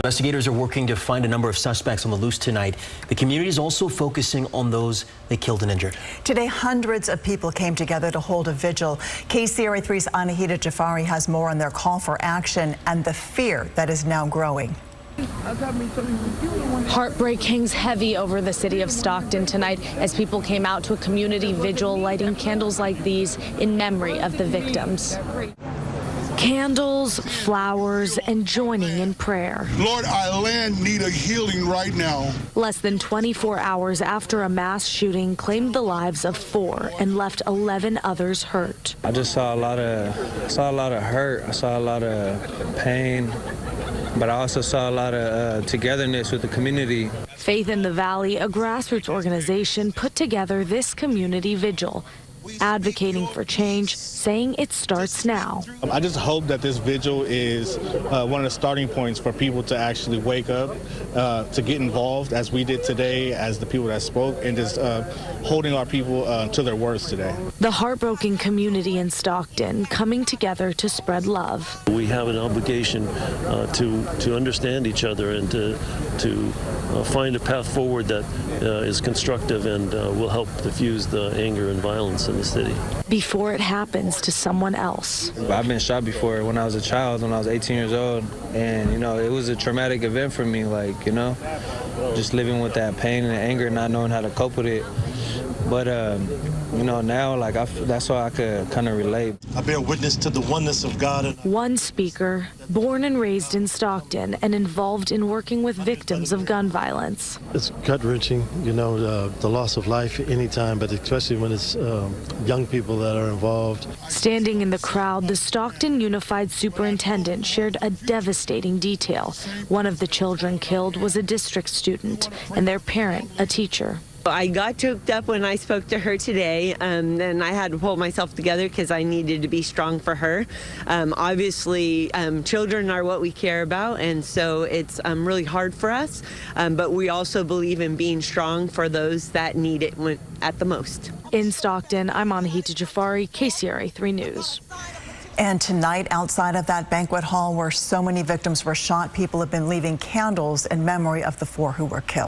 Investigators are working to find a number of suspects on the loose tonight. The community is also focusing on those they killed and injured. Today, hundreds of people came together to hold a vigil. KCRA 3's Anahita Jafari has more on their call for action and the fear that is now growing. Heartbreak hangs heavy over the city of Stockton tonight as people came out to a community vigil lighting candles like these in memory of the victims. Candles, flowers, and joining in prayer. Lord, our land need a healing right now. Less than 24 hours after a mass shooting claimed the lives of 4 and left 11 others hurt. I just saw a lot of hurt. I saw a lot of pain, but I also saw a lot of togetherness with the community. Faith in the Valley, a grassroots organization, put together this community vigil, advocating for change, saying it starts now. I just hope that this vigil is one of the starting points for people to actually wake up, to get involved as we did today, as the people that spoke, and just holding our people to their words today. The heartbroken community in Stockton coming together to spread love. We have an obligation to understand each other and to find a path forward that is constructive and will help diffuse the anger and violence in the city. Before it happens to someone else. I've been shot before when I was a child, when I was 18 years old, and it was a traumatic event for me, just living with that pain and anger, not knowing how to cope with it. But now that's why I could kind of relate. I bear witness to the oneness of God. One speaker, born and raised in Stockton and involved in working with victims of gun violence. It's gut-wrenching, the loss of life anytime, but especially when it's young people that are involved. Standing in the crowd, the Stockton Unified Superintendent shared a devastating detail. One of the children killed was a district student and their parent, a teacher. I got choked up when I spoke to her today, and I had to pull myself together because I needed to be strong for her. Obviously, children are what we care about, and so it's really hard for us, but we also believe in being strong for those that need it at the most. In Stockton, I'm Anahita Jafari, KCRA 3 News. And tonight, outside of that banquet hall where so many victims were shot, people have been leaving candles in memory of the 4 who were killed.